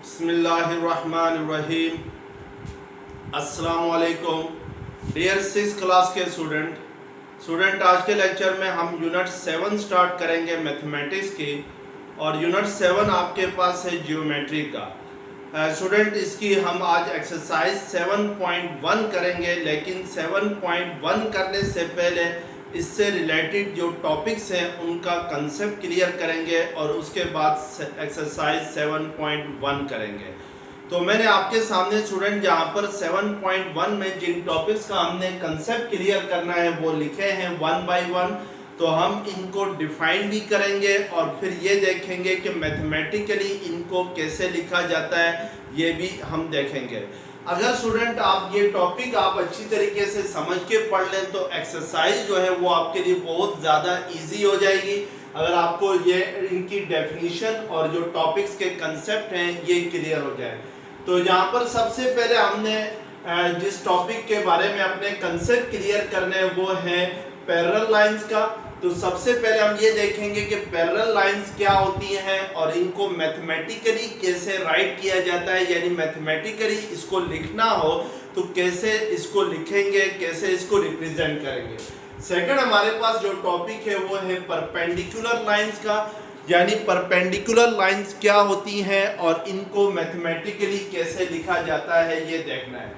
बिस्मिल्लाहिर्रहमानिर्रहीम। अस्सलामुअलैकुम dear 6 class के स्टूडेंट आज के लेक्चर में हम यूनिट 7 स्टार्ट करेंगे मैथमेटिक्स की, और यूनिट 7 आपके पास है जियोमेट्री का। स्टूडेंट इसकी हम आज एक्सरसाइज 7.1 करेंगे, लेकिन 7.1 करने से पहले इससे रिलेटेड जो टॉपिक्स हैं उनका कंसेप्ट क्लियर करेंगे और उसके बाद एक्सरसाइज 7.1 करेंगे। तो मैंने आपके सामने स्टूडेंट जहाँ पर 7.1 में जिन टॉपिक्स का हमने कंसेप्ट क्लियर करना है वो लिखे हैं 1 बाय 1। तो हम इनको डिफाइन भी करेंगे और फिर ये देखेंगे कि मैथमेटिकली इनको कैसे लिखा जाता है, ये भी हम देखेंगे। अगर स्टूडेंट आप ये टॉपिक आप अच्छी तरीके से समझ के पढ़ लें तो एक्सरसाइज जो है वो आपके लिए बहुत ज़्यादा इजी हो जाएगी। अगर आपको ये इनकी डेफिनेशन और जो टॉपिक्स के कंसेप्ट हैं ये क्लियर हो जाए। तो यहाँ पर सबसे पहले हमने जिस टॉपिक के बारे में अपने कंसेप्ट क्लियर करने हैं वो है पैरेलल लाइंस का। तो सबसे पहले हम ये देखेंगे कि पैरेलल लाइंस क्या होती हैं और इनको मैथमेटिकली कैसे राइट किया जाता है, यानी मैथमेटिकली इसको लिखना हो तो कैसे इसको लिखेंगे, कैसे इसको रिप्रेजेंट करेंगे। सेकंड हमारे पास जो टॉपिक है वो है परपेंडिकुलर लाइंस का, यानी परपेंडिकुलर लाइंस क्या होती हैं और इनको मैथमेटिकली कैसे लिखा जाता है ये देखना है।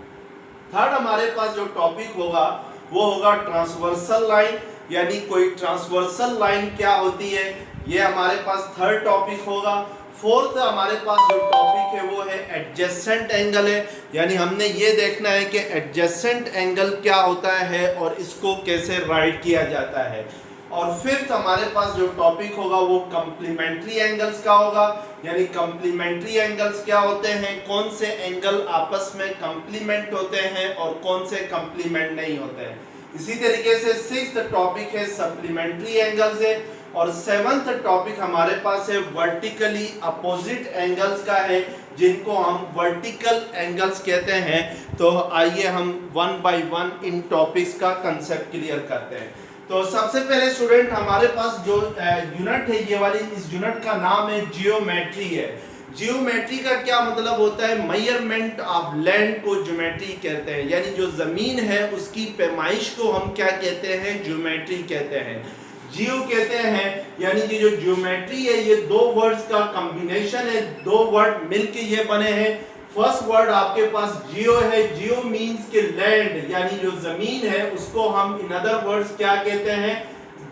थर्ड हमारे पास जो टॉपिक होगा वो होगा ट्रांसवर्सल लाइन, यानी कोई ट्रांसवर्सल लाइन क्या होती है, ये हमारे पास थर्ड टॉपिक होगा। फोर्थ हमारे पास जो टॉपिक है वो है एडजेसेंट एंगल है, यानी हमने ये देखना है कि एडजेसेंट एंगल क्या होता है और इसको कैसे राइट किया जाता है। और फिफ्थ हमारे पास जो टॉपिक होगा वो कम्प्लीमेंट्री एंगल्स का होगा, यानी कम्प्लीमेंट्री एंगल्स क्या होते हैं, कौन से एंगल आपस में कम्प्लीमेंट होते हैं और कौन से कम्प्लीमेंट नहीं होते हैं। इसी तरीके से सिक्स्थ टॉपिक है सप्लीमेंट्री एंगल्स है, और सेवंथ टॉपिक हमारे पास है वर्टिकली अपोजिट एंगल्स का है, जिनको हम वर्टिकल एंगल्स कहते हैं। तो आइए हम 1 बाय 1 इन टॉपिक्स का कंसेप्ट क्लियर करते हैं। तो सबसे पहले स्टूडेंट हमारे पास जो यूनिट है ये वाली, इस यूनिट का नाम है जियोमेट्री है। जियोमेट्री का क्या मतलब होता है, मेजरमेंट ऑफ लैंड को ज्योमेट्री कहते हैं, यानी जो जमीन है उसकी पैमाइश को हम क्या कहते हैं, ज्योमेट्री कहते हैं। जियो कहते हैं यानी कि जो ज्योमेट्री है ये दो वर्ड्स का कॉम्बिनेशन है, दो वर्ड मिलके ये बने हैं। फर्स्ट वर्ड आपके पास जियो है, जियो मीन्स के लैंड, यानी जो जमीन है उसको हम इन अदर वर्ड्स क्या कहते हैं,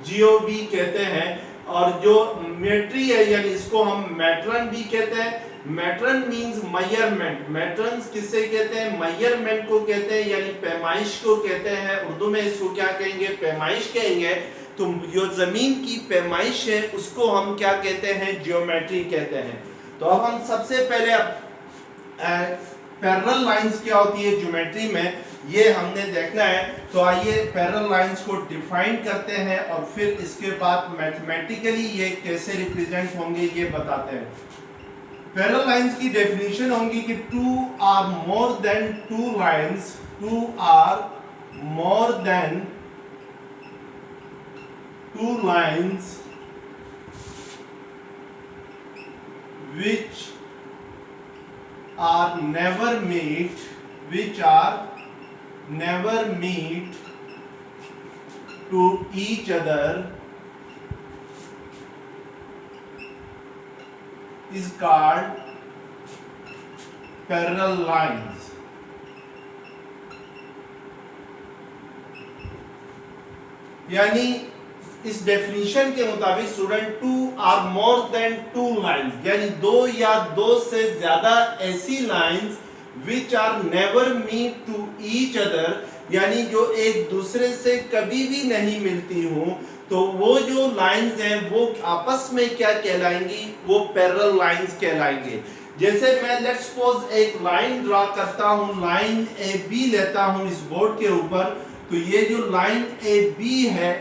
जियो भी कहते हैं। और जो मेट्री है यानी इसको हम मैट्रन भी कहते हैं। मैट्रन मींस मेजरमेंट, मैट्रन किससे कहते हैं, मेजरमेंट को कहते हैं, यानी पैमाइश को कहते हैं। उर्दू में इसको क्या कहेंगे, पैमाइश कहेंगे। तो जो जमीन की पैमाइश है उसको हम क्या कहते हैं, जियोमेट्री कहते हैं। तो अब हम सबसे पहले पैरेलल लाइंस क्या होती है ज्योमेट्री में ये हमने देखना है। तो आइए पैरेलल लाइंस को डिफाइन करते हैं और फिर इसके बाद मैथमेटिकली ये कैसे रिप्रेजेंट होंगे ये बताते हैं। पैरेलल लाइंस की डेफिनेशन होगी कि two or more than two lines, two or more than two lines which are never meet, which are never meet to each other is called parallel lines। यानी इस definition के मुताबिक student two or more than two lines, यानी दो या दो से ज्यादा ऐसी lines which are never meet to each other, यानी जो एक दूसरे से कभी भी नहीं मिलती हो, तो वो जो लाइंस हैं वो आपस में क्या कहलाएंगी, वो पैरेलल लाइंस कहलाएंगे। जैसे मैं लेट्स सपोज एक लाइन ड्रा करता हूँ, लाइन ए बी लेता हूँ इस बोर्ड के ऊपर, तो ये जो लाइन ए बी है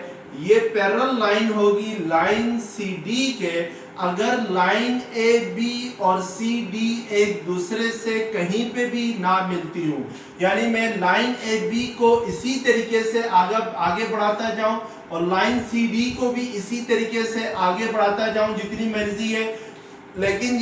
ये पैरेलल लाइन होगी लाइन सी डी के, अगर लाइन ए बी और सी डी एक दूसरे से कहीं पे भी ना मिलती हो, यानी मैं लाइन ए बी को इसी तरीके से आगे बढ़ाता जाऊं और लाइन सी डी को भी इसी तरीके से आगे बढ़ाता जाऊं जितनी मर्जी है, लेकिन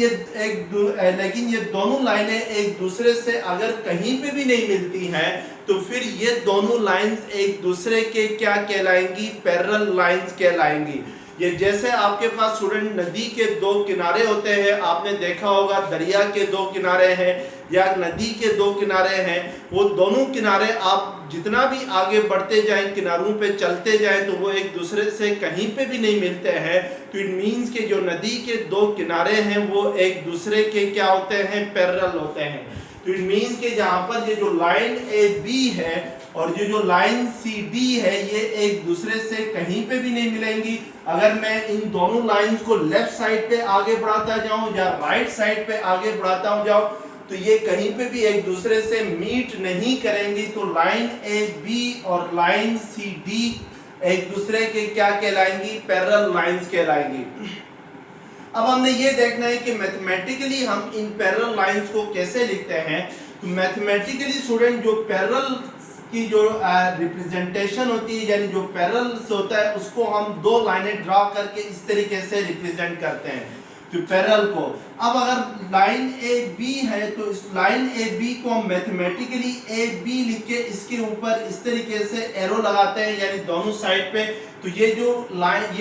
ये दोनों लाइनें एक दूसरे से अगर कहीं पे भी नहीं मिलती हैं तो फिर ये दोनों लाइंस एक दूसरे के क्या कहलाएंगी? Parallel lines कहलाएंगी। ये जैसे आपके पास स्टूडेंट नदी के दो किनारे होते हैं, आपने देखा होगा दरिया के दो किनारे हैं या नदी के दो किनारे हैं, वो दोनों किनारे आप जितना भी आगे बढ़ते जाएं, किनारों पे चलते जाएं तो वो एक दूसरे से कहीं पे भी नहीं मिलते हैं। तो इट मीन्स के जो नदी के दो किनारे हैं वो एक दूसरे के क्या होते हैं? पैरेलल होते हैं। तो इट मीन्स के जहाँ पर ये जो लाइन ए बी है और ये जो लाइन सी डी है ये एक दूसरे से कहीं पे भी नहीं मिलेंगी। अगर मैं इन दोनों लाइंस को लेफ्ट साइड पे आगे बढ़ाता जाऊं या राइट साइड पे आगे बढ़ाता जाऊं तो ये कहीं पे भी एक दूसरे से मीट नहीं करेंगी। तो लाइन ए बी और लाइन सी डी एक दूसरे के क्या कहलाएंगी? Parallel lines कहलाएंगी। अब हमने ये देखना है कि मैथमेटिकली हम इन पैरेलल लाइंस को कैसे लिखते हैं। तो मैथमेटिकली स्टूडेंट जो पैरेलल की जो रिप्रेजेंटेशन होती है यानी जो पैरेलल होता है उसको हम दो लाइनें ड्रा करके इस तरीके से रिप्रेजेंट करते हैं तो पैरेलल को। अब अगर लाइन ए बी है तो इस लाइन ए बी को हम मैथमेटिकली ए बी लिख के इसके ऊपर इस तरीके से एरो लगाते हैं यानी दोनों साइड पे। तो ये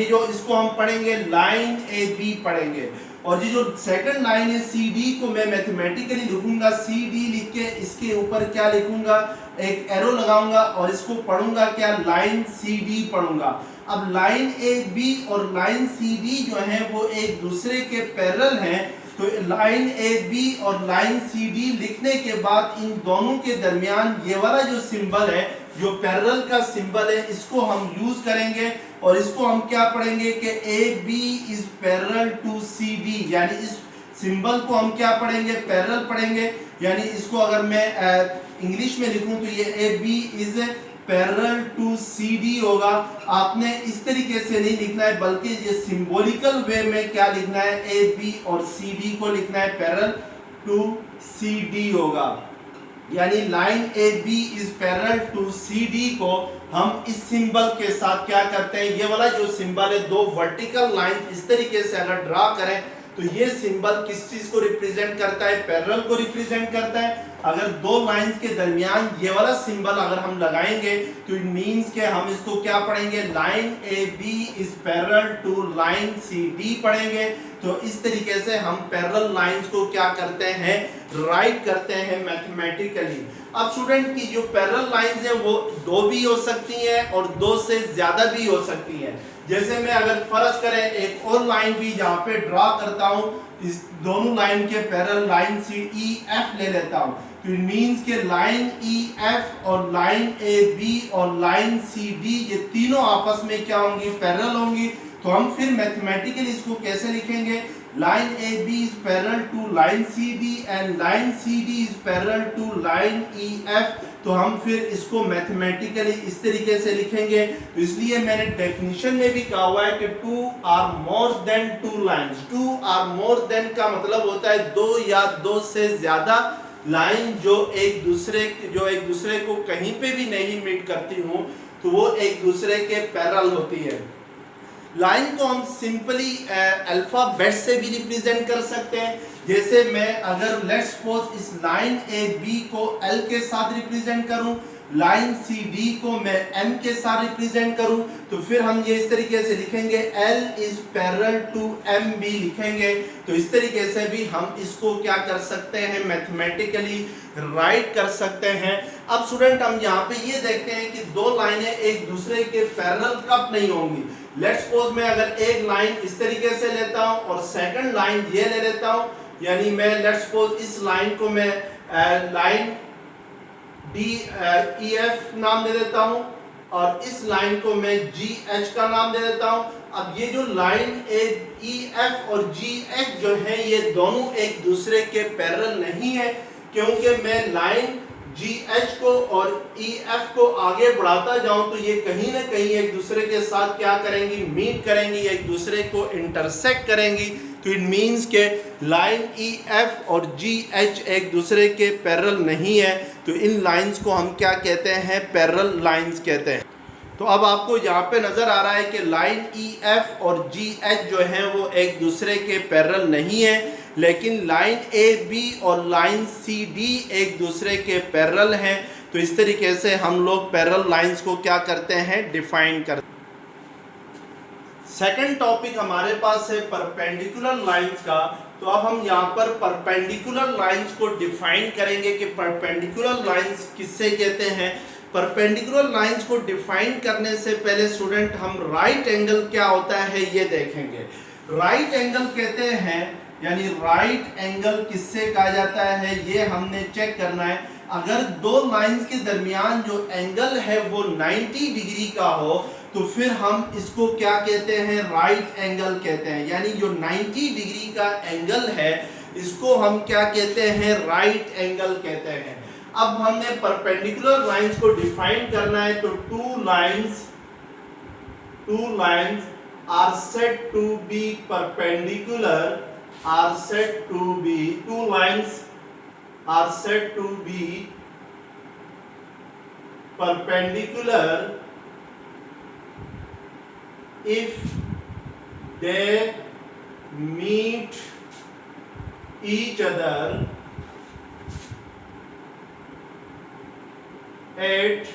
जो इसको हम पढ़ेंगे लाइन ए बी पढ़ेंगे। और ये जो सेकंड लाइन है सी डी को मैं मैथमेटिकली लिखूंगा सी डी लिख के इसके ऊपर क्या लिखूंगा? एक एरो लगाऊंगा और इसको पढ़ूंगा क्या? लाइन सी डी पढ़ूंगा। अब लाइन ए बी और लाइन सी डी जो है वो एक दूसरे के पैरेलल हैं। तो लाइन ए बी और लाइन सी डी लिखने के बाद इन दोनों के दरमियान ये वाला जो सिंबल है जो पैरेलल का सिंबल है इसको हम यूज करेंगे और इसको हम क्या पढ़ेंगे कि A B is parallel to C D यानी इस सिंबल को हम क्या पढ़ेंगे? पैरेलल पढ़ेंगे। यानी इसको अगर मैं इंग्लिश में लिखूं तो ये A B is parallel to C D होगा। आपने इस तरीके से नहीं लिखना है बल्कि ये सिंबॉलिकल वे में क्या लिखना है? ए बी और सी डी को लिखना है पैरेलल टू सी डी होगा। यानी line A B is parallel to C D को हम इस सिंबल के साथ क्या करते हैं? ये वाला जो सिंबल है दो वर्टिकल लाइन इस तरीके से अगर ड्रा करें तो ये सिंबल किस चीज को रिप्रेजेंट करता है? पैरेलल को रिप्रेजेंट करता है। अगर दो लाइंस के दरमियान ये वाला सिंबल अगर हम लगाएंगे तो इट मींस के हम इसको क्या पढ़ेंगे? Line A B is parallel to line C D पढ़ेंगे। तो इस तरीके से हम पैरेलल लाइंस को क्या करते हैं? राइट करते हैं मैथमेटिकली। अब स्टूडेंट की जो पैरेलल लाइंस है वो दो भी हो सकती हैं और दो से ज्यादा भी हो सकती हैं। जैसे मैं अगर फर्ज करें एक और लाइन भी जहाँ पे ड्रा करता हूँ, इस दोनों लाइन के पैरेलल लाइन सी ई एफ ले लेता हूँ तो इट मींस के लाइन ई एफ और लाइन ए बी और लाइन सी डी ये तीनों आपस में क्या होंगी? पैरेलल होंगी। तो हम फिर मैथमेटिकली इसको कैसे लिखेंगे? Line A B is parallel to line C D and line C D is parallel to line E F. तो हम फिर इसको मैथमेटिकली इस तरीके से लिखेंगे। तो इसलिए मैंने डेफिनेशन में भी कहा हुआ है कि two or more than two lines. Two or more than का मतलब होता है दो या दो से ज्यादा लाइन जो एक दूसरे को कहीं पे भी नहीं मीट करती हूँ तो वो एक दूसरे के पैरेलल होती है। लाइन को हम सिंपली अल्फाबेट से भी रिप्रेजेंट कर सकते हैं। जैसे मैं अगर लेट्स सपोज इस लाइन ए बी को एल के साथ रिप्रेजेंट करूं, लाइन सी डी को मैं एम के साथ रिप्रेजेंट करूं तो फिर हम ये इस तरीके से लिखेंगे L is parallel to M बी लिखेंगे। तो इस तरीके से भी हम इसको क्या कर सकते हैं? मैथमेटिकली राइट कर सकते हैं। अब स्टूडेंट हम यहाँ पे ये देखते हैं कि दो लाइनें एक दूसरे के पैरेलल कब नहीं होंगी। लेट्स सपोज मैं अगर एक लाइन इस तरीके से लेता हूँ और सेकंड लाइन ये ले लेता हूँ, यानी मैं लेट्स सपोज इस लाइन को मैं लाइन डी ई एफ नाम दे देता हूँ और इस लाइन को मैं जी एच का नाम दे देता हूँ। अब ये जो लाइन ए ई एफ और जी एच जो है ये दोनों एक दूसरे के पैरेलल नहीं है क्योंकि मैं लाइन जी एच को और ई एफ को आगे बढ़ाता जाऊं तो ये कहीं ना कहीं एक दूसरे के साथ क्या करेंगी? मीट करेंगी, एक दूसरे को इंटरसेक्ट करेंगी। तो इट मींस के लाइन ई एफ और जी एच एक दूसरे के पैरेलल नहीं है। तो इन लाइंस को हम क्या कहते हैं? पैरेलल लाइंस कहते हैं। तो अब आपको यहाँ पे नजर आ रहा है कि लाइन EF और GH जो है वो एक दूसरे के पैरेलल नहीं है, लेकिन लाइन AB और लाइन CD एक दूसरे के पैरेलल हैं। तो इस तरीके से हम लोग पैरेलल लाइंस को क्या करते हैं, डिफाइन करते हैं। सेकंड टॉपिक हमारे पास है परपेंडिकुलर लाइंस का। तो अब हम यहाँ पर परपेंडिकुलर लाइंस को डिफाइन करेंगे कि परपेंडिकुलर लाइंस किससे कहते हैं। परपेंडिकुलर लाइंस को डिफाइन करने से पहले स्टूडेंट हम राइट एंगल क्या होता है ये देखेंगे। राइट एंगल कहते हैं, यानी राइट एंगल किससे कहा जाता है ये हमने चेक करना है। अगर दो लाइंस के दरमियान जो एंगल है वो 90 डिग्री का हो तो फिर हम इसको क्या कहते हैं, राइट एंगल कहते हैं। यानी जो 90 डिग्री का एंगल है इसको हम क्या कहते हैं, राइट एंगल कहते हैं। अब हमने परपेंडिकुलर लाइंस को डिफाइन करना है। तो two lines are said to be perpendicular, are said to be, two lines are said to be perpendicular if they meet each other at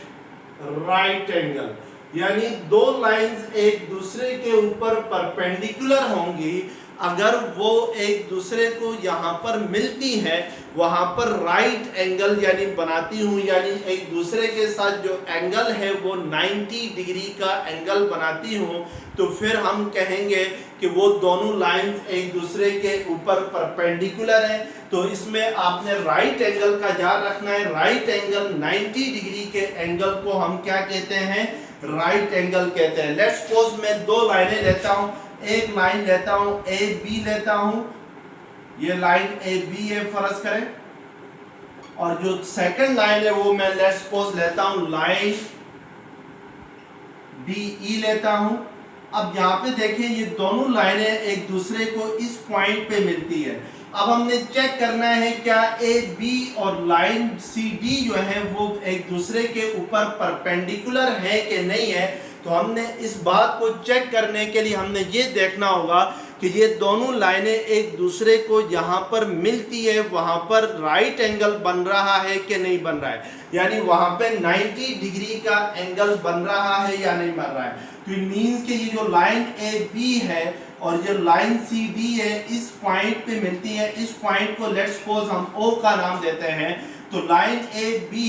right angle। यानी दो लाइंस एक दूसरे के ऊपर परपेंडिकुलर होंगी अगर वो एक दूसरे को यहाँ पर मिलती है, वहां पर राइट एंगल यानी बनाती हूँ, यानी एक दूसरे के साथ जो एंगल है वो 90 डिग्री का एंगल बनाती हूँ, तो फिर हम कहेंगे कि वो दोनों लाइंस एक दूसरे के ऊपर परपेंडिकुलर हैं। तो इसमें आपने राइट एंगल का याद रखना है। राइट एंगल 90 डिग्री के एंगल को हम क्या कहते हैं, राइट एंगल कहते हैं। लेट्स सपोज मैं दो लाइनें लेता हूँ, एक लाइन लेता हूं AB लेता हूं, ये लाइन AB है फर्ज करें, और जो सेकंड लाइन है वो मैं लेट्स सपोज लेता हूं लाइन DE लेता हूं। अब यहाँ पे देखिए ये दोनों लाइनें एक दूसरे को इस पॉइंट पे मिलती है। अब हमने चेक करना है क्या AB और लाइन CD जो है वो एक दूसरे के ऊपर परपेंडिकुलर है कि नहीं है। तो हमने इस बात को चेक करने के लिए हमने ये देखना होगा कि ये दोनों लाइनें एक दूसरे को यहाँ पर मिलती है, वहाँ पर राइट एंगल बन रहा है कि नहीं बन रहा है, यानी वहाँ पे 90 डिग्री का एंगल बन रहा है या नहीं बन रहा है। तो इट मीन्स कि ये जो लाइन AB है और जो लाइन CD है इस पॉइंट पे मिलती है। इस पॉइंट को लेट्स सपोज हम O का नाम देते हैं। तो लाइन AB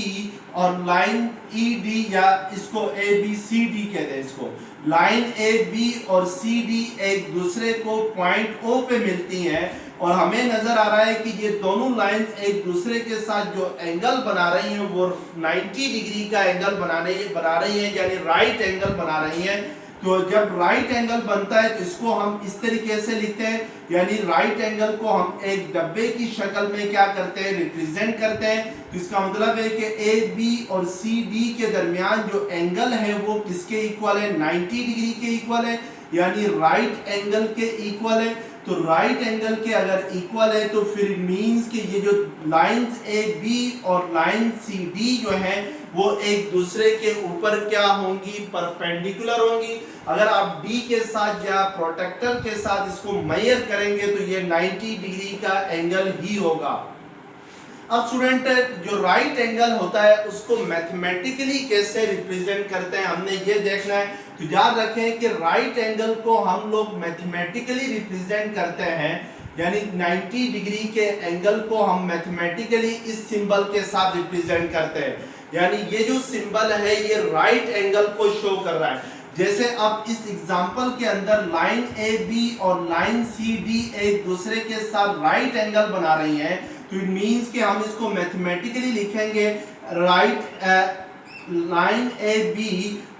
और लाइन ED या इसको ABCD कहते हैं, इसको लाइन AB और CD एक दूसरे को पॉइंट O पे मिलती हैं और हमें नजर आ रहा है कि ये दोनों लाइंस एक दूसरे के साथ जो एंगल बना रही हैं वो 90 डिग्री का एंगल बना रही हैं, यानी राइट एंगल बना रही हैं। तो जब राइट एंगल बनता है तो इसको हम इस तरीके से लिखते हैं, यानी राइट एंगल को हम एक डब्बे की शक्ल में क्या करते हैं, रिप्रेजेंट करते हैं। तो इसका मतलब है कि AB और CD के दरमियान जो एंगल है वो किसके इक्वल है, 90 डिग्री के इक्वल है, यानी राइट एंगल के इक्वल है। तो राइट एंगल के अगर इक्वल है तो फिर मींस कि ये जो लाइंस AB और लाइन CD जो है वो एक दूसरे के ऊपर क्या होंगी, परपेंडिकुलर होंगी। अगर आप D के साथ या प्रोटेक्टर के साथ इसको मेजर करेंगे तो ये 90 डिग्री का एंगल ही होगा। अब स्टूडेंट जो राइट एंगल होता है उसको मैथमेटिकली कैसे रिप्रेजेंट करते हैं हमने ये देखना है। तो याद रखें कि राइट एंगल को हम लोग मैथमेटिकली रिप्रेजेंट करते हैं, यानी 90 डिग्री के एंगल को हम मैथमेटिकली इस सिंबल के साथ रिप्रेजेंट करते हैं। यानी ये जो सिंबल है ये राइट एंगल को शो कर रहा है। जैसे अब इस एग्जांपल के अंदर लाइन AB और लाइन CD एक दूसरे के साथ राइट एंगल बना रही हैं, तो इट मींस कि हम इसको मैथमेटिकली लिखेंगे right line AB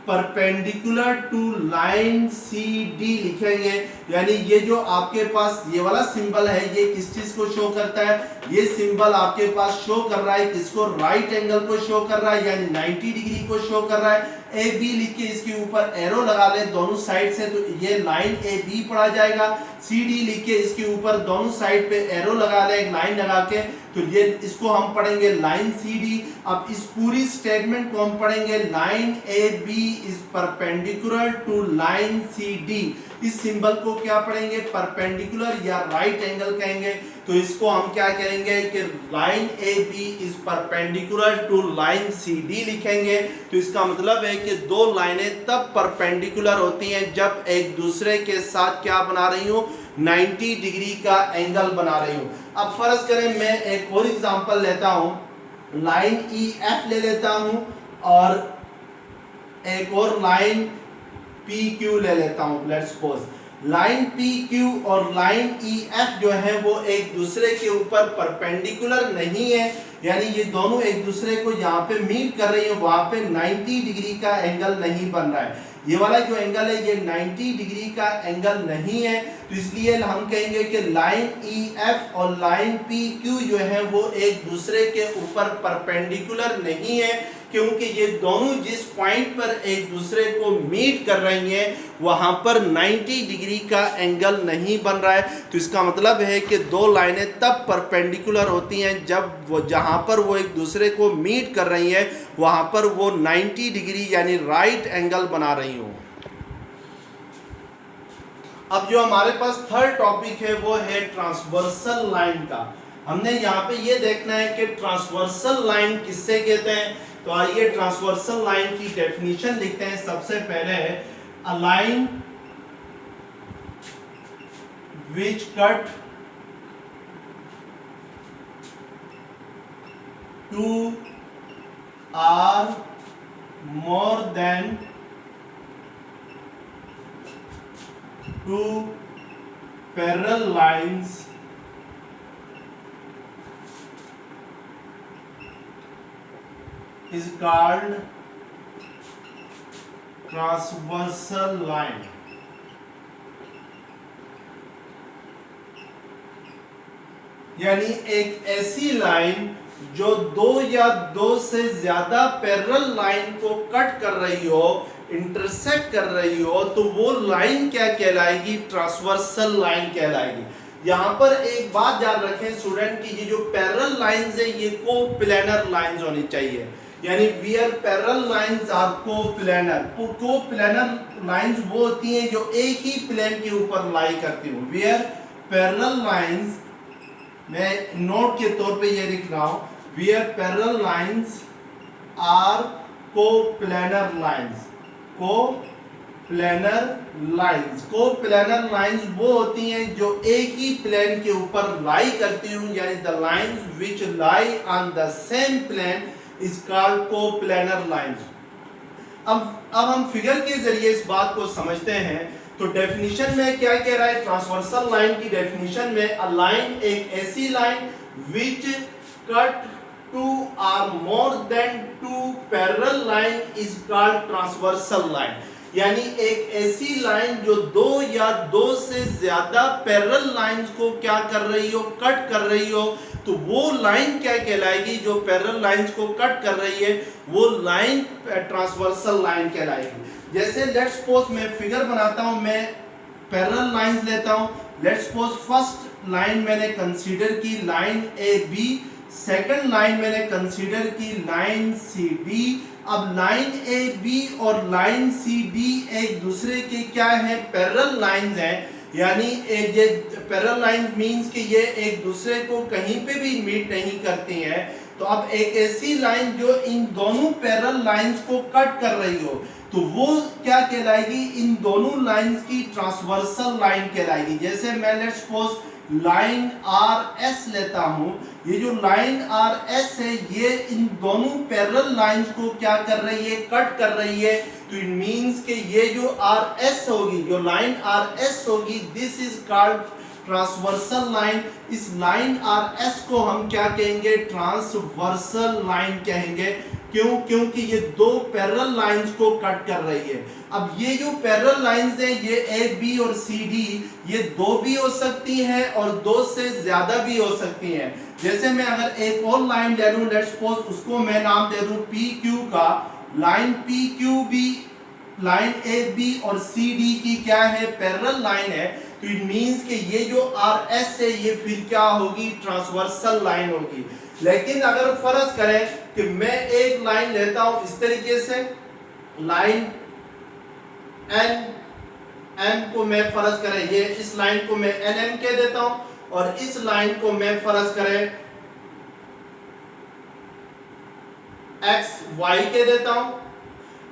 perpendicular to line CD लिखेंगे। यानी ये जो आपके पास ये वाला सिंबल है ये किस चीज को शो करता है, ये सिंबल आपके पास शो कर रहा है किसको, राइट एंगल को शो कर रहा है, यानी 90 डिग्री को शो कर रहा है। ए बी लिख के इसके ऊपर एरो लगा ले दोनों साइड से, तो ये लाइन ए बी पढ़ा जाएगा। सी डी लिख के इसके ऊपर दोनों साइड पे एरो लगा ले, एक लाइन लगा के, तो ये इसको हम पढ़ेंगे लाइन सी डी। अब इस पूरी स्टेटमेंट को हम पढ़ेंगे line A B is perpendicular to line C D. इस सिंबल को क्या पढ़ेंगे, परपेंडिकुलर या राइट एंगल कहेंगे। तो इसको हम क्या करेंगे कि line A B is perpendicular to line C D लिखेंगे। तो इसका मतलब है कि दो लाइनें तब परपेंडिकुलर होती हैं जब एक दूसरे के साथ क्या बना रही हूँ, 90 डिग्री का एंगल बना रही हूँ। अब फर्ज करें मैं एक और एग्जांपल लेता हूँ, लाइन ई एफ ले लेता हूँ और एक और लाइन पी क्यू ले लेता हूँ। Let's suppose line P Q और लाइन ई एफ जो है वो एक दूसरे के ऊपर परपेंडिकुलर नहीं है, यानी ये दोनों एक दूसरे को यहाँ पे मीट कर रही है, वहां पे 90 डिग्री का एंगल नहीं बन रहा है। ये वाला जो एंगल है ये 90 डिग्री का एंगल नहीं है, तो इसलिए हम कहेंगे कि लाइन ई एफ और लाइन पी क्यू जो है वो एक दूसरे के ऊपर परपेंडिकुलर नहीं है, क्योंकि ये दोनों जिस पॉइंट पर एक दूसरे को मीट कर रही हैं वहां पर 90 डिग्री का एंगल नहीं बन रहा है। तो इसका मतलब है कि दो लाइनें तब परपेंडिकुलर होती हैं जब वो जहां पर वो एक दूसरे को मीट कर रही है वहां पर वो 90 डिग्री यानी राइट एंगल बना रही हो। अब जो हमारे पास थर्ड टॉपिक है वो है ट्रांसवर्सल लाइन का। हमने यहाँ पे ये देखना है कि ट्रांसवर्सल लाइन किससे कहते हैं। तो आइए ट्रांसवर्सल लाइन की डेफिनेशन लिखते हैं। सबसे पहले a line which cut two or more than two parallel lines is called transversal line। यानी एक ऐसी लाइन जो दो या दो से ज्यादा पैरेलल लाइन को कट कर रही हो, इंटरसेक्ट कर रही हो, तो वो लाइन क्या कहलाएगी, ट्रांसवर्सल लाइन कहलाएगी। यहाँ पर एक बात याद रखें स्टूडेंट की, ये जो पैरेलल लाइंस है ये कोप्लेनर लाइंस होनी चाहिए, यानी where parallel lines are coplanar. Coplanar lines वो होती हैं जो एक ही प्लेन के ऊपर लाई करती हूँ। वेयर पैरेलल लाइंस, मैं नोट के तौर पे ये लिख रहा हूँ, where parallel lines are coplanar lines. Coplanar lines, coplanar lines वो होती हैं जो एक ही प्लेन के ऊपर लाई करती हूँ, यानी the lines which lie on the same plane is called coplanar lines. अब हम फिगर के जरिए इस बात को समझते हैं। तो डेफिनेशन में क्या कह रहा है, ट्रांसवर्सल लाइन की डेफिनेशन में अ लाइन एक ऐसी line which cut two or more than two parallel line is called transversal line. यानी एक ऐसी लाइन जो दो या दो से ज्यादा पैरेलल लाइंस को क्या कर रही हो, कट कर रही हो, तो वो लाइन क्या कहलाएगी, जो पैरेलल लाइंस को कट कर रही है वो लाइन ट्रांसवर्सल लाइन कहलाएगी। जैसे लेट्स सपोज मैं फिगर बनाता हूं, मैं पैरेलल लाइंस लेता हूं। लेट्स सपोज फर्स्ट लाइन मैंने कंसीडर की line A B, second line मैंने कंसीडर की लाइन सी डी। अब लाइन ए बी और लाइन सी डी एक दूसरे के क्या है, पैरेलल लाइंस हैं, यानी ये पैरेलल लाइन मींस कि ये एक दूसरे को कहीं पे भी मीट नहीं करती हैं। तो अब एक ऐसी लाइन जो इन दोनों पैरेलल लाइंस को कट कर रही हो, तो वो क्या कहलाएगी, इन दोनों लाइंस की ट्रांसवर्सल लाइन कहलाएगी। जैसे मैं let's suppose line R S लेता हूं, ये जो लाइन आर एस है ये इन दोनों पैरेलल लाइंस को क्या कर रही है, कट कर रही है। तो इट मींस कि ये जो आर एस होगी, जो लाइन आर एस होगी, this is called transversal line. इस लाइन आर एस को हम क्या कहेंगे, ट्रांसवर्सल लाइन कहेंगे। क्यों? क्योंकि ये दो पैरेलल लाइंस को कट कर रही है। अब ये जो पैरेलल लाइंस है ये ए बी और सी डी, ये दो भी हो सकती हैं और दो से ज्यादा भी हो सकती हैं। जैसे मैं अगर एक और लाइन ले लूं, लेट्स सपोज उसको मैं नाम दे दूं पी क्यू का, line P Q B, line A B और सी डी की क्या है, पैरेलल लाइन है, तो इट मींस कि ये जो आर एस है ये फिर क्या होगी, ट्रांसवर्सल लाइन होगी। लेकिन अगर फर्ज करें कि मैं एक लाइन लेता हूं इस तरीके से, लाइन एन एम को मैं फर्ज करें, ये इस लाइन को मैं एन एम कह देता हूं, और इस लाइन को मैं फर्ज करें एक्स वाई कह देता हूं।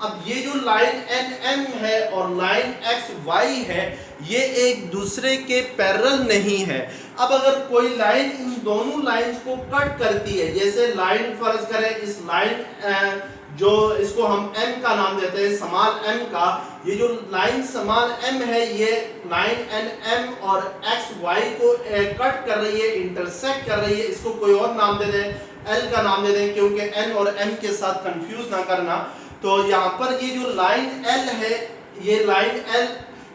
अब ये जो लाइन एन एम है और लाइन एक्स वाई है, ये एक दूसरे के पैरेलल नहीं है। अब अगर कोई लाइन इन दोनों लाइंस को कट करती है, जैसे लाइन फर्ज करें इस लाइन जो इसको हम m का नाम देते हैं, स्मॉल m का, ये जो लाइन स्मॉल m है ये लाइन एन एम और एक्स वाई को कट कर रही है, इंटरसेक्ट कर रही है, इसको कोई और नाम दे दें, l का नाम दे दें, क्योंकि n और m के साथ कंफ्यूज ना करना। तो यहाँ पर ये जो लाइन L है, ये लाइन L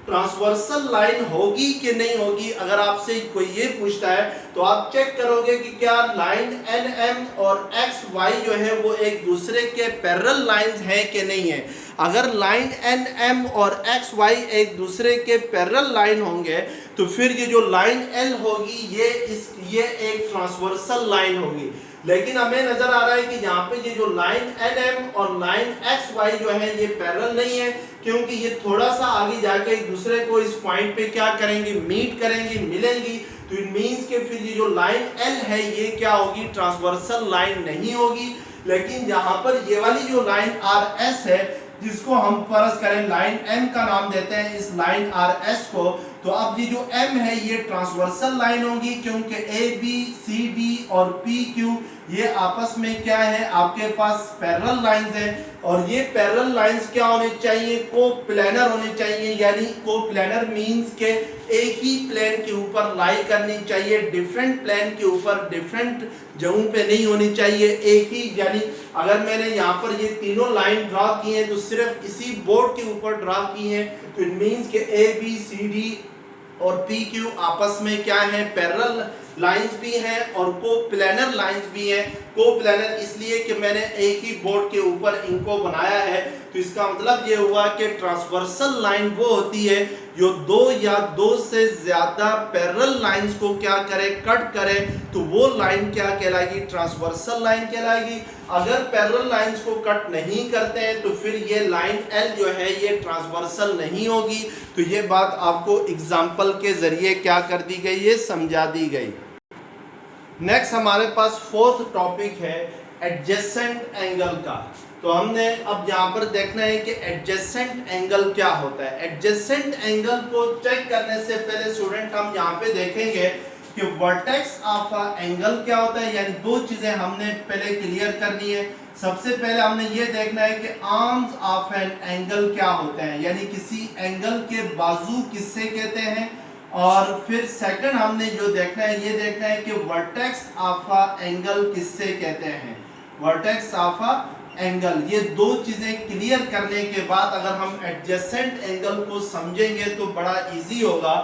ट्रांसवर्सल लाइन होगी कि नहीं होगी, अगर आपसे कोई ये पूछता है तो आप चेक करोगे कि क्या लाइन एन एम और एक्स वाई जो है वो एक दूसरे के पैरेलल लाइंस हैं कि नहीं है। अगर लाइन एन एम और एक्स वाई एक दूसरे के पैरेलल लाइन होंगे तो फिर ये जो लाइन एल होगी ये एक ट्रांसवर्सल लाइन होगी। लेकिन हमें नजर आ रहा है कि यहाँ पे ये जो लाइन एन एम और लाइन एक्स वाई जो है ये पैरेलल नहीं है, क्योंकि ये थोड़ा सा आगे जाके एक दूसरे को इस पॉइंट पे क्या करेंगे, मीट करेंगी, मिलेंगी। तो इट मींस कि फिर ये जो लाइन एल है ये क्या होगी, ट्रांसवर्सल लाइन नहीं होगी। लेकिन यहाँ पर ये वाली जो लाइन आर एस है, जिसको हम फर्ज करें लाइन एम का नाम देते हैं इस लाइन आर एस को, तो अब ये जो एम है ये ट्रांसवर्सल लाइन होगी, क्योंकि ए बी सी डी और पी क्यू ये आपस में क्या है, आपके पास पैरेलल लाइंस हैं। और ये पैरेलल लाइंस क्या होने चाहिए, कोप्लेनर होने चाहिए। यानी कोप्लेनर मींस के एक ही प्लेन के ऊपर लाई करनी चाहिए, डिफरेंट प्लेन के ऊपर डिफरेंट जगहों पे नहीं होनी चाहिए, एक ही। यानी अगर मैंने यहाँ पर ये तीनों लाइन ड्रा की हैं तो सिर्फ इसी बोर्ड के ऊपर ड्रा की हैं, तो इट मींस के ए बी सी डी और पी क्यू आपस में क्या है, पैरेलल लाइंस भी हैं और कोप्लेनर लाइंस भी हैं। कोप्लेनर इसलिए कि मैंने एक ही बोर्ड के ऊपर इनको बनाया है, तो इसका मतलब ये हुआ कि ट्रांसवर्सल लाइन वो होती है जो दो या दो से ज्यादा पैरेलल लाइंस को क्या करे, कट करे, तो वो लाइन क्या कहलाएगी, ट्रांसवर्सल लाइन कहलाएगी। अगर पैरेलल लाइंस को कट नहीं करते हैं तो फिर ये लाइन एल जो है ये ट्रांसवर्सल नहीं होगी। तो ये बात आपको एग्जाम्पल के जरिए क्या कर दी गई, ये समझा दी गई। नेक्स्ट हमारे पास फोर्थ टॉपिक है एडजेसेंट एंगल का। तो हमने अब यहाँ पर देखना है कि एडजेसेंट एंगल क्या होता है। एडजेसेंट एंगल को चेक करने से पहले स्टूडेंट हम यहाँ पे देखेंगे कि वर्टेक्स ऑफ एंगल क्या होता है। यानी दो चीजें हमने पहले क्लियर करनी है। सबसे पहले हमने ये देखना है कि आर्म्स ऑफ एन एंगल क्या होते हैं, यानी किसी एंगल के बाजू किससे कहते हैं। और फिर सेकंड हमने जो देखना है ये देखना है कि वर्टेक्स ऑफ एंगल किससे कहते हैं, वर्टेक्स ऑफ एंगल। ये दो चीजें क्लियर करने के बाद अगर हम एडजेसेंट एंगल को समझेंगे तो बड़ा इजी होगा।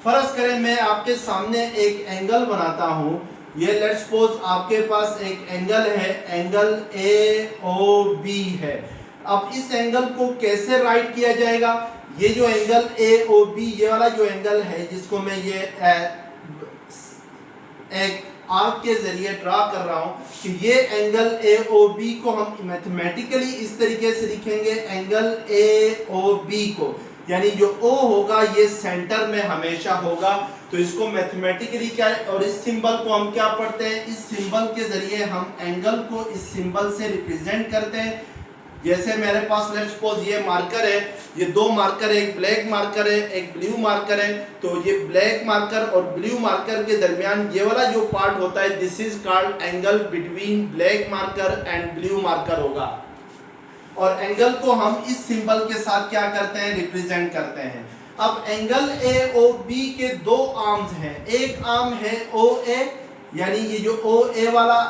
फर्ज करें मैं आपके सामने एक एंगल बनाता हूं, ये लेट्स सपोज आपके पास एक एंगल है, एंगल ए ओ बी है। अब इस एंगल को कैसे राइट किया जाएगा, ये जो एंगल ए ओ बी, ये वाला जो एंगल है जिसको मैं ये एक आर्क के जरिए ड्रा कर रहा हूं, कि ये एंगल ए ओ बी को हम मैथमेटिकली इस तरीके से लिखेंगे, एंगल ए ओ बी को, यानी जो ओ होगा ये सेंटर में हमेशा होगा। तो इसको मैथमेटिकली क्या, और इस सिंबल को हम क्या पढ़ते हैं, इस सिंबल के जरिए हम एंगल को इस सिंबल से रिप्रेजेंट करते हैं। जैसे मेरे पास लेट्स सपोज ये मार्कर है, ये दो मार्कर है, एक ब्लैक मार्कर है, एक ब्लू मार्कर है। तो ये ब्लैक मार्कर और ब्लू मार्कर के दरमियान ये वाला जो पार्ट होता है, this is called angle between black marker and blue marker होगा। और एंगल को हम इस सिंबल के साथ क्या करते हैं, रिप्रेजेंट करते हैं। अब एंगल ए ओ बी के दो आर्म्स हैं, एक आर्म है ओ ए, यानी ये जो ओ ए वाला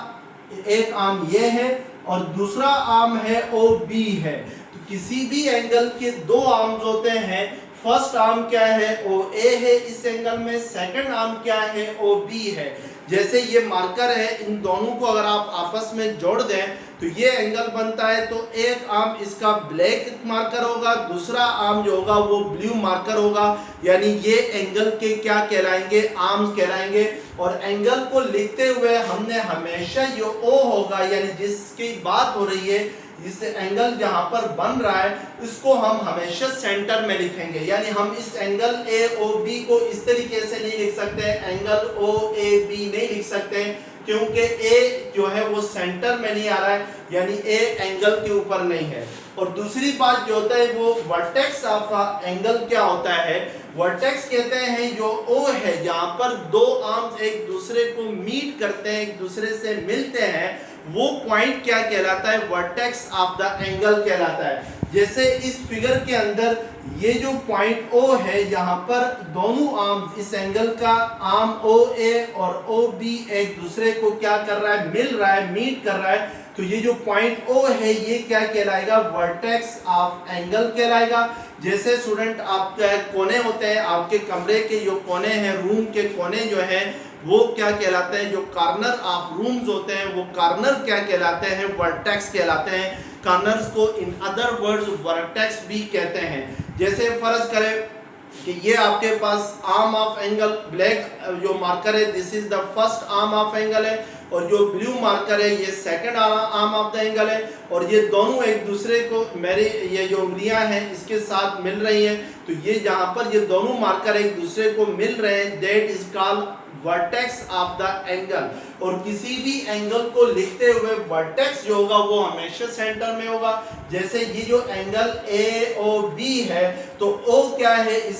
एक आर्म ये है, और दूसरा आर्म है ओ बी है। तो किसी भी एंगल के दो आर्म्स होते हैं, फर्स्ट आर्म क्या है, ओ ए है इस एंगल में, सेकंड आर्म क्या है, ओ बी है। जैसे ये मार्कर है, इन दोनों को अगर आप आपस में जोड़ दें तो ये एंगल बनता है। तो एक आर्म इसका ब्लैक मार्कर होगा, दूसरा आर्म जो होगा वो ब्लू मार्कर होगा, यानी ये एंगल के क्या कहलाएंगे, आर्म्स कहलाएंगे। और एंगल को लिखते हुए हमने हमेशा जो ओ होगा, यानी जिसकी बात हो रही है, इस एंगल जहां पर बन रहा है, इसको हम हमेशा सेंटर में लिखेंगे। यानी हम इस एंगल ए ओ बी को इस तरीके से नहीं लिख सकते, एंगल ओ ए बी नहीं लिख सकते, क्योंकि ए जो है वो सेंटर में नहीं आ रहा है, यानी ए एंगल के ऊपर नहीं है। और दूसरी बात जो होता है वो वर्टेक्स ऑफ एंगल क्या होता है, वर्टेक्स कहते हैं जो ओ है, जहां पर दो आर्म्स एक दूसरे को मीट करते हैं, एक दूसरे से मिलते हैं, वो पॉइंट क्या कहलाता है, वर्टेक्स ऑफ द एंगल कहलाता है। जैसे इस फिगर के अंदर ये जो पॉइंट ओ है, यहाँ पर दोनों आर्म्स इस एंगल का आर्म ओ ए और ओ बी एक दूसरे को क्या कर रहा है, मिल रहा है, मीट कर रहा है, तो ये जो पॉइंट ओ है ये क्या कहलाएगा, वर्टेक्स ऑफ एंगल कहलाएगा। जैसे स्टूडेंट आपके कोने होते हैं, आपके कमरे के जो कोने हैं, रूम के कोने जो हैं, वो क्या कहलाते हैं, जो कॉर्नर ऑफ रूम्स होते हैं वो कॉर्नर क्या कहलाते हैं, वर्टेक्स कहलाते हैं। कॉर्नर्स को इन अदर वर्ड्स वर्टेक्स भी कहते हैं। जैसे फर्ज करें कि ये आपके पास आर्म ऑफ एंगल ब्लैक जो मार्कर है, this is the first arm of angle है, और जो ब्लू मार्कर है ये second arm of the angle है, और ये दोनों एक दूसरे को, मेरी ये जो उंगलियां हैं इसके साथ मिल रही हैं, तो ये जहां पर ये दोनों मार्कर एक दूसरे को मिल रहे हैं, that is called vertex of the angle. और किसी भी एंगल को लिखते हुए वर्टेक्स जो होगा वो हमेशा सेंटर में होगा। जैसे ये जो एंगल ए ओ बी है, तो ओ क्या है, इस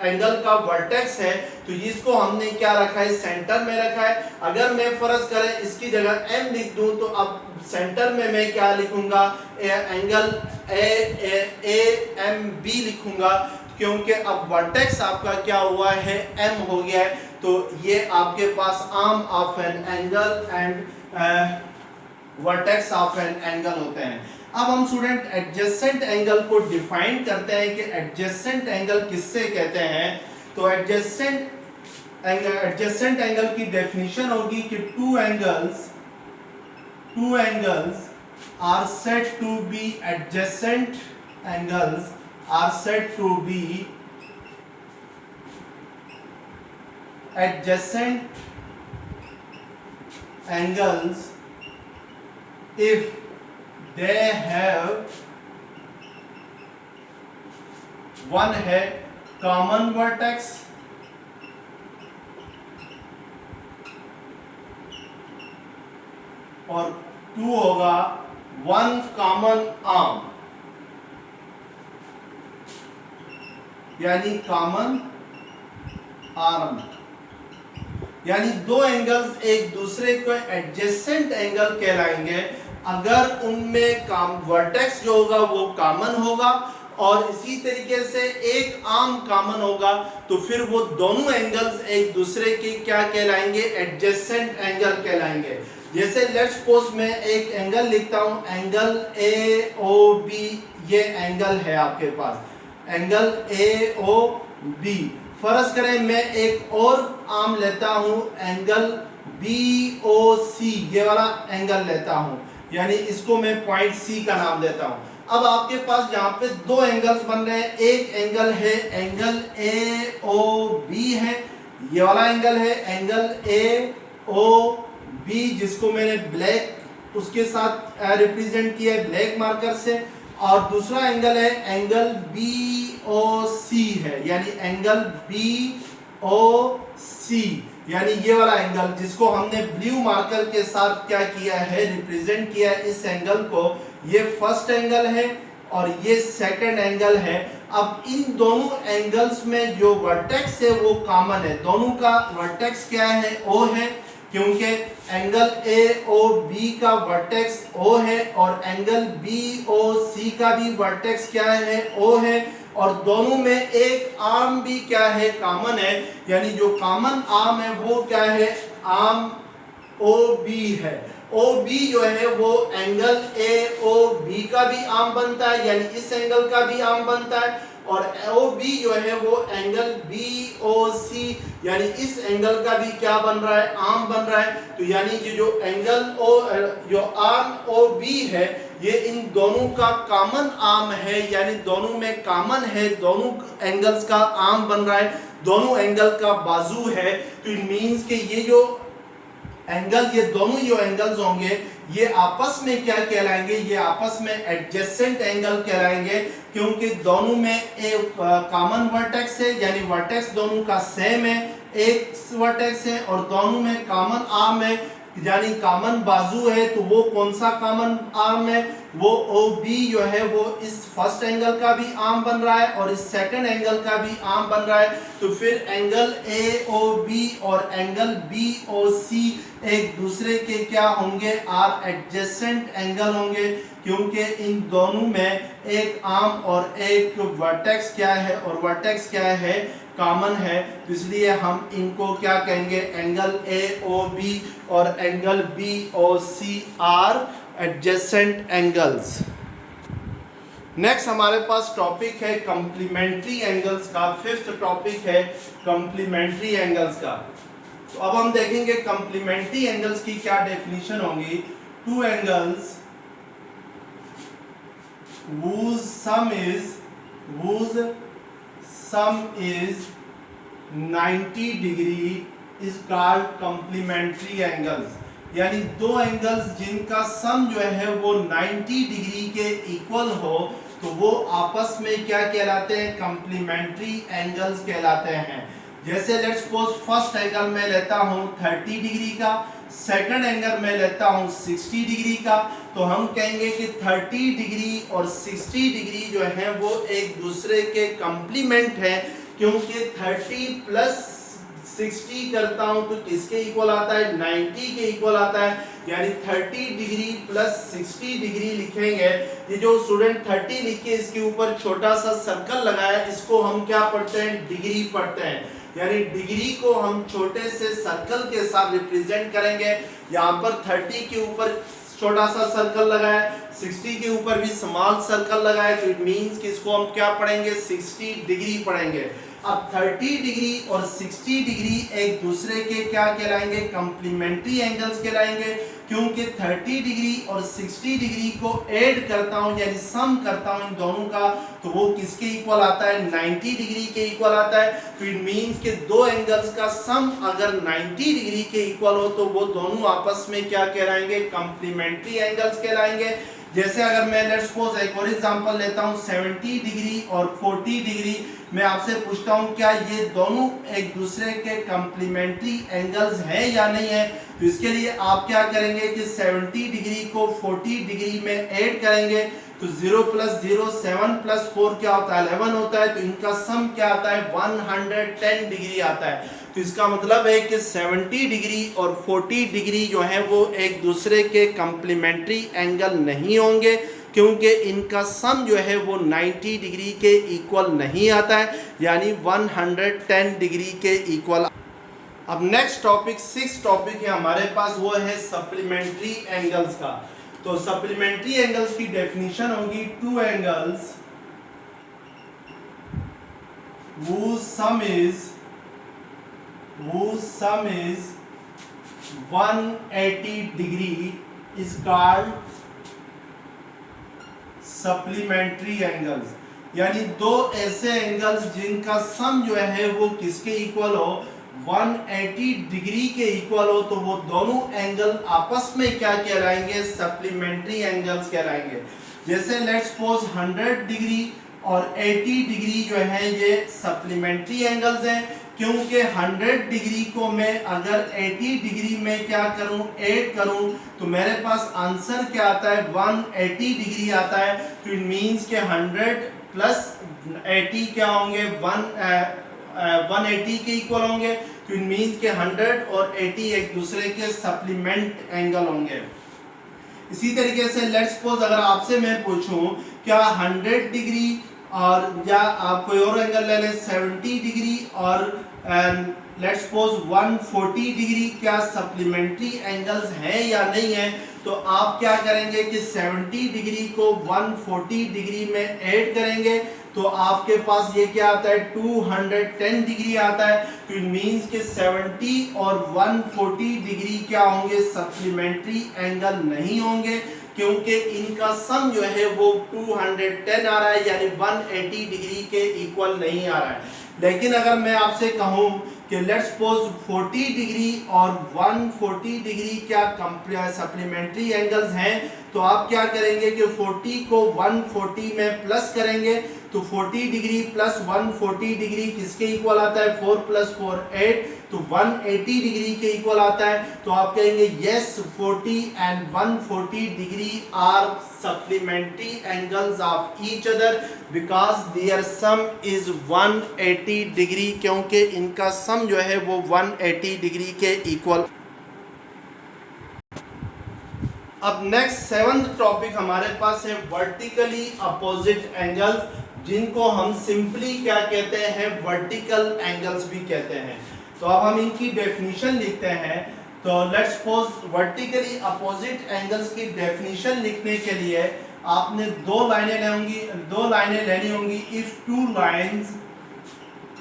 एंगल का वर्टेक्स है, तो इसको हमने क्या रखा है, सेंटर में रखा है। अगर मैं फर्ज करें इसकी जगह m लिख दूं, तो अब सेंटर में मैं क्या लिखूंगा, एंगल ए एम बी लिखूंगा, क्योंकि अब वर्टेक्स आपका क्या हुआ है, m हो गया है। तो ये आपके पास arm of an angle and vertex of an angle होते हैं। अब हम स्टूडेंट एडजेसेंट एंगल को डिफाइन करते हैं कि एडजेसेंट एंगल किससे कहते हैं। तो एडजेसेंट एंगल की डेफिनेशन होगी कि two angles are said to be adjacent, angles are said to be adjacent angles if they have one है common vertex और टू होगा one common arm, यानी कॉमन आर्म, यानी दो एंगल्स एक दूसरे को एडजेसेंट एंगल कहलाएंगे अगर उनमें वर्टेक्स जो होगा वो कॉमन होगा और इसी तरीके से एक आर्म कॉमन होगा, तो फिर वो दोनों एंगल्स एक दूसरे के क्या कहलाएंगे, एडजेसेंट एंगल कहलाएंगे। जैसे लेट्स सपोज मैं एक एंगल लिखता हूं, एंगल ए ओ बी, ये एंगल है आपके पास, एंगल ए ओ बी। फर्ज करें मैं एक और आर्म लेता हूं, एंगल बी ओ सी, ये वाला एंगल लेता हूं, यानी इसको मैं पॉइंट सी का नाम देता हूं। अब आपके पास यहाँ पे दो एंगल्स बन रहे हैं, एक एंगल है एंगल ए ओ बी है, ये वाला एंगल है एंगल ए ओ बी, जिसको मैंने ब्लैक उसके साथ रिप्रेजेंट किया है ब्लैक मार्कर से, और दूसरा एंगल है एंगल बी ओ सी है, यानी एंगल बी ओ सी, यानी ये वाला एंगल जिसको हमने ब्लू मार्कर के साथ क्या किया है, रिप्रेजेंट किया है इस एंगल को, ये फर्स्ट एंगल है और ये सेकंड एंगल है। अब इन दोनों एंगल्स में जो वर्टेक्स है वो कॉमन है, दोनों का वर्टेक्स क्या है, ओ है, क्योंकि एंगल ए ओ बी का वर्टेक्स ओ है और एंगल बी ओ सी का भी वर्टेक्स क्या है, ओ है, और दोनों में एक आर्म भी क्या है, कॉमन है, यानी जो कॉमन आर्म है वो क्या है, आर्म ओ बी है। ओ बी जो है वो एंगल ए ओ बी का भी आर्म बनता है, यानी इस एंगल का भी आर्म बनता है, और OB जो है वो एंगल BOC यानी इस एंगल का भी क्या बन रहा है, आर्म बन रहा है। तो यानी कि जो एंगल जो आर्म OB है ये इन दोनों का कॉमन आर्म है, यानी दोनों में कॉमन है, दोनों एंगल्स का आर्म बन रहा है, दोनों एंगल का बाजू है। तो इट मींस कि ये जो एंगल, ये दोनों जो एंगल्स होंगे ये आपस में क्या कहलाएंगे, ये आपस में एडजेसेंट एंगल कहलाएंगे, क्योंकि दोनों में एक कॉमन वर्टेक्स है, यानी वर्टेक्स दोनों का सेम है, एक वर्टेक्स है, और दोनों में कॉमन आर्म है यानी कॉमन बाजू है। तो वो कौन सा कॉमन आर्म है, वो OB जो है वो इस फर्स्ट एंगल का भी आर्म बन रहा है और इस सेकंड एंगल का भी आर्म बन रहा है। तो फिर एंगल AOB और एंगल BOC एक दूसरे के क्या होंगे, आर एडजेसेंट एंगल होंगे, क्योंकि इन दोनों में एक आर्म और एक वर्टेक्स क्या है, और वर्टेक्स क्या है, कॉमन है। तो इसलिए हम इनको क्या कहेंगे, एंगल AOB और angle BOC are adjacent angles. Next हमारे पास टॉपिक है कंप्लीमेंट्री एंगल्स का। फिफ्थ टॉपिक है कंप्लीमेंट्री एंगल्स का। तो अब हम देखेंगे कंप्लीमेंट्री एंगल्स की क्या डेफिनेशन होगी। Two angles whose sum is 90 degree is called complementary angles, यानी दो एंगल्स जिनका सम जो है वो 90 डिग्री के इक्वल हो तो वो आपस में क्या कहलाते हैं, कंप्लीमेंट्री एंगल्स कहलाते हैं। जैसे लेट्स सपोज फर्स्ट एंगल में लेता हूं 30 डिग्री का, सेकंड एंगल में लेता हूं 60 डिग्री का, तो हम कहेंगे कि 30 डिग्री और 60 डिग्री जो है वो एक दूसरे के कंप्लीमेंट है, क्योंकि 30 प्लस 60 करता हूं तो किसके इक्वल आता है, 90 के इक्वल आता है, यानी 30 डिग्री प्लस 60 डिग्री लिखेंगे। ये जो स्टूडेंट 30 लिख के इसके ऊपर छोटा सा सर्कल लगाया, इसको हम क्या पढ़ते हैं, डिग्री पढ़ते हैं, यानी डिग्री को हम छोटे से सर्कल के साथ रिप्रेजेंट करेंगे। यहाँ पर 30 के ऊपर छोटा सा सर्कल लगाया, 60 के ऊपर भी स्मॉल सर्कल लगाया, तो इट मींस कि इसको हम क्या पढ़ेंगे, 60 डिग्री पढ़ेंगे। अब 30 डिग्री और 60 डिग्री एक दूसरे के क्या कहलाएंगे, कंप्लीमेंट्री एंगल्स कहलाएंगे, क्योंकि 30 डिग्री और 60 डिग्री को ऐड करता हूं यानी सम करता हूं इन दोनों का, तो वो किसके इक्वल आता है, 90 डिग्री के इक्वल आता है। तो इट मींस कि दो एंगल्स का सम अगर 90 डिग्री के इक्वल हो तो वो दोनों आपस में क्या कहलाएंगे, कंप्लीमेंट्री एंगल्स कहलाएंगे। जैसे अगर मैं लेट्स सपोज एक और एग्जांपल लेता हूं 70 डिग्री और 40 डिग्री, मैं आपसे पूछता हूं क्या ये दोनों एक दूसरे के कंप्लीमेंट्री एंगल्स हैं या नहीं है। तो इसके लिए आप क्या करेंगे कि 70 डिग्री को 40 डिग्री में ऐड करेंगे, तो 0 + 0 7 + 4 क्या होता है, 11 होता है, तो इनका सम क्या आता है, 110 डिग्री आता है। तो इसका मतलब है कि 70 डिग्री और 40 डिग्री जो है वो एक दूसरे के कंप्लीमेंट्री एंगल नहीं होंगे, क्योंकि इनका सम जो है वो 90 डिग्री के इक्वल नहीं आता है, यानी 110 डिग्री के इक्वल। अब नेक्स्ट टॉपिक 6 टॉपिक है हमारे पास, वो है सप्लीमेंट्री एंगल्स का। तो सप्लीमेंट्री एंगल्स की डेफिनेशन होगी two angles whose sum is 180 degree is called supplementary angles, यानी दो ऐसे एंगल्स जिनका सम जो है वो किसके इक्वल हो, 180 डिग्री के इक्वल हो, तो वो दोनों एंगल आपस में क्या कहलाएंगे, सप्लीमेंट्री एंगल्स कहलाएंगे। जैसे लेट्स सपोज 100 डिग्री और 80 डिग्री जो है ये सप्लीमेंट्री एंगल्स हैं, क्योंकि 100 डिग्री को मैं अगर 80 डिग्री में क्या करूं, ऐड करूं, तो मेरे पास आंसर क्या आता है, 180 डिग्री आता है। तो इट मींस के 100 + 80 क्या होंगे, 180 के इक्वल होंगे। तो इट मींस के 100 और 80 एक दूसरे के सप्लीमेंट एंगल होंगे। इसी तरीके से लेट्स सपोज अगर आपसे मैं पूछूं क्या 100 डिग्री और या आप कोई और एंगल ले लें 70 डिग्री और लेट्स सपोज 140 डिग्री क्या सप्लीमेंट्री एंगल्स हैं या नहीं है, तो आप क्या करेंगे कि 70 डिग्री को 140 डिग्री में ऐड करेंगे, तो आपके पास ये क्या आता है 210 डिग्री आता है। तो इट मींस के 70 और 140 डिग्री क्या होंगे, सप्लीमेंट्री एंगल नहीं होंगे, क्योंकि इनका सम जो है वो 210 आ रहा है, यानी 180 डिग्री के इक्वल नहीं आ रहा है। लेकिन अगर मैं आपसे कहूं कि लेट्स सपोज 40 डिग्री और 140 डिग्री क्या सप्लीमेंट्री एंगल्स हैं, तो आप क्या करेंगे कि 40 को 140 में प्लस करेंगे, तो 40 डिग्री प्लस 140 डिग्री किसके इक्वल आता है, 4 + 4 8, तो 180 डिग्री के इक्वल आता है। तो आप कहेंगे yes 40 and 140 degree are supplementary angles of each other because their sum is 180 degree, क्योंकि इनका सम जो है वो 180 डिग्री के इक्वल। अब नेक्स्ट 7th टॉपिक हमारे पास है वर्टिकली अपोजिट एंगल्स, जिनको हम सिंपली क्या कहते हैं, वर्टिकल एंगल्स भी कहते हैं। तो अब हम इनकी डेफिनेशन लिखते हैं। तो let's suppose vertically opposite angles की डेफिनेशन लिखने के लिए आपने दो लाइनें लेनी होंगी। इफ टू लाइंस,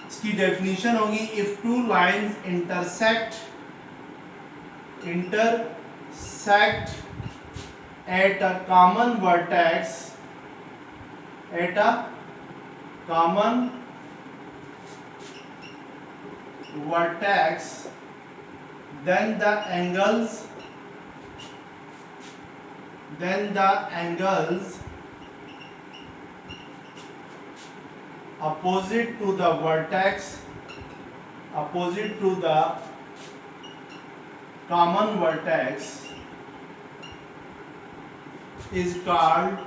इसकी डेफिनेशन होगी if two lines intersect at a common vertex, then the angles opposite to the common vertex is called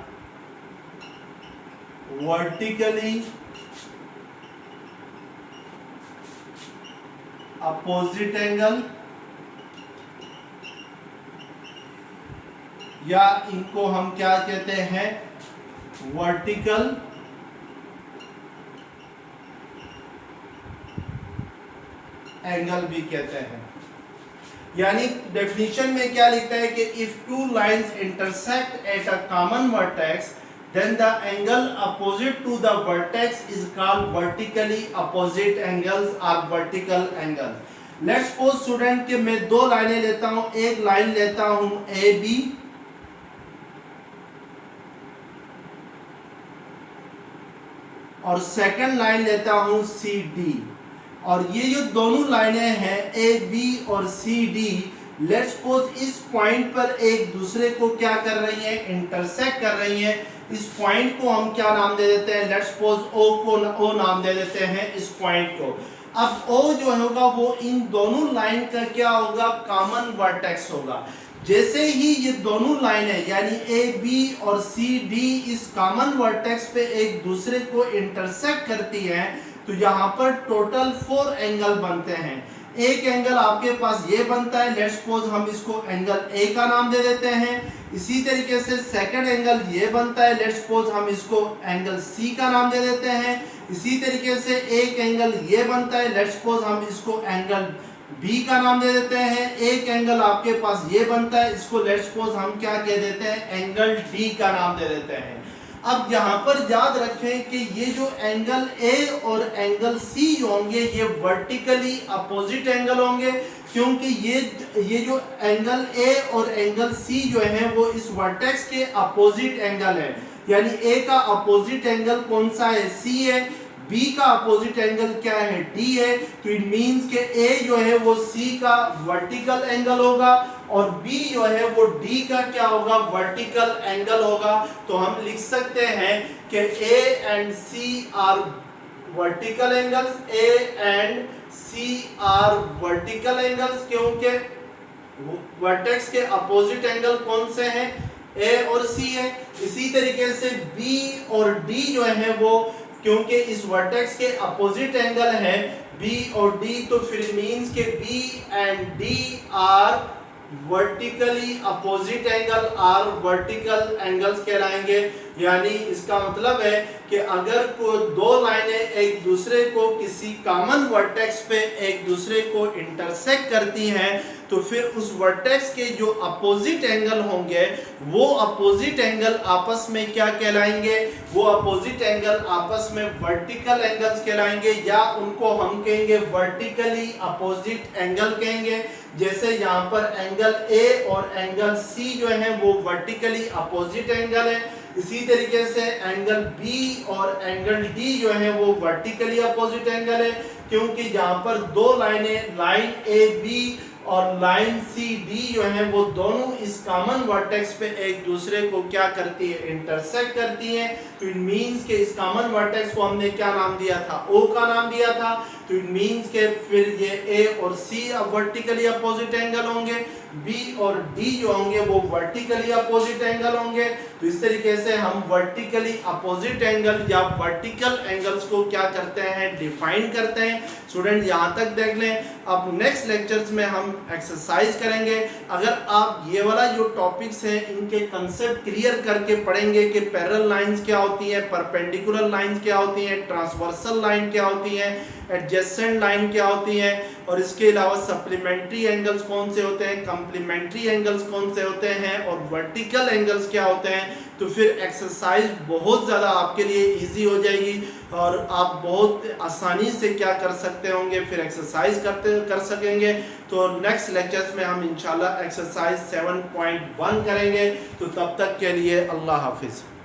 vertically opposite angle, या इनको हम क्या कहते हैं, वर्टिकल एंगल भी कहते हैं। यानी डेफिनेशन में क्या लिखता है कि if two lines intersect at a common vertex then the angle opposite to the vertex is called vertically opposite angles और vertical angles. Let's suppose student कि मैं दो लाइनें लेता हूं, एक लाइन लेता हूं ए बी और सेकंड लाइन लेता हूं सी डी, और ये जो दोनों लाइनें हैं ए बी और सी डी, लेट्स सपोज इस पॉइंट पर एक दूसरे को क्या कर रही हैं, इंटरसेक्ट कर रही हैं। इस पॉइंट को हम क्या नाम दे देते हैं, लेट्स सपोज ओ नाम दे देते हैं इस पॉइंट को। अब ओ जो होगा वो इन दोनों लाइन का क्या होगा, कॉमन वर्टेक्स होगा। जैसे ही ये दोनों लाइनें यानी ए बी और सी डी इस कॉमन वर्टेक्स पे एक दूसरे को इंटरसेक्ट करती हैं, तो यहाँ पर टोटल 4 एंगल बनते हैं। एक एंगल आपके पास ये बनता है, लेट्स सपोज हम इसको एंगल ए का नाम दे देते हैं। इसी तरीके से सेकंड एंगल ये बनता है, लेट्स सपोज हम इसको एंगल सी का नाम दे देते हैं। इसी तरीके से एक एंगल ये बनता है, लेट्स सपोज हम इसको एंगल बी का नाम दे देते हैं। एक एंगल आपके पास ये बनता है, इसको लेट्स सपोज हम क्या कह देते हैं, एंगल डी का नाम दे देते हैं। अब यहाँ पर याद रखें कि ये जो एंगल ए और एंगल सी होंगे ये वर्टिकली अपोजिट एंगल होंगे, क्योंकि ये जो एंगल ए और एंगल सी जो है वो इस वर्टेक्स के अपोजिट एंगल है। यानी ए का अपोजिट एंगल कौन सा है, सी है, बी का अपोजिट एंगल क्या है, डी है। तो इट मींस के ए जो है वो सी का वर्टिकल एंगल होगा और बी जो है वो डी का क्या होगा, वर्टिकल एंगल होगा। तो हम लिख सकते हैं कि A and C are vertical angles, A and C are vertical angles, क्योंकि वर्टेक्स के अपोजिट एंगल कौन से हैं, ए और सी है। इसी तरीके से बी और डी जो है वो क्योंकि इस वर्टेक्स के अपोजिट एंगल है बी और डी, तो फिर मींस के B and D are vertically opposite angle, are vertical angles कहलाएंगे। यानी इसका मतलब है कि अगर को दो लाइनें एक दूसरे को किसी कॉमन वर्टेक्स पे एक दूसरे को इंटरसेक्ट करती हैं तो फिर उस वर्टेक्स के जो अपोजिट एंगल होंगे वो अपोजिट एंगल आपस में क्या कहलाएंगे, वो अपोजिट एंगल आपस में वर्टिकल एंगल्स कहलाएंगे, या उनको हम कहेंगे वर्टिकली अपोजिट एंगल कहेंगे। जैसे यहाँ पर एंगल ए और एंगल सी जो है वो वर्टिकली अपोजिट एंगल है, इसी तरीके से एंगल बी और एंगल डी जो है वो वर्टिकली अपोजिट एंगल है, क्योंकि जहाँ पर दो लाइनें लाइन ए बी और लाइन सी डी जो है वो दोनों इस कॉमन वर्टेक्स पे एक दूसरे को क्या करती है, इंटरसेक्ट करती हैं। तो इट मींस के इस कॉमन वर्टेक्स को हमने क्या नाम दिया था, ओ का नाम दिया था। तो इट मींस के फिर ये ए और सी अब वर्टिकली अपोजिट एंगल होंगे, बी और डी जो होंगे वो वर्टिकली अपोजिट एंगल होंगे। तो इस तरीके से हम वर्टिकली अपोजिट एंगल या वर्टिकल एंगल्स को क्या करते हैं, डिफाइन करते हैं। स्टूडेंट यहाँ तक देख लें। अब नेक्स्ट लेक्चर्स में हम एक्सरसाइज करेंगे। अगर आप ये वाला जो टॉपिक्स हैं इनके कंसेप्ट क्लियर करके पढ़ेंगे कि पैरेलल लाइंस क्या होती हैं, परपेंडिकुलर लाइंस क्या होती हैं, ट्रांसवर्सल लाइन क्या होती हैं, एडजेसेंट लाइन क्या होती है, और इसके अलावा सप्लीमेंट्री एंगल्स कौन से होते हैं, कम्प्लीमेंट्री एंगल्स कौन से होते हैं, और वर्टिकल एंगल्स क्या होते हैं, तो फिर एक्सरसाइज बहुत ज़्यादा आपके लिए इजी हो जाएगी और आप बहुत आसानी से क्या कर सकते होंगे, फिर एक्सरसाइज कर सकेंगे। तो नेक्स्ट लेक्चर्स में हम इंशाल्लाह एक्सरसाइज 7.1 करेंगे। तो तब तक के लिए अल्लाह हाफिज़।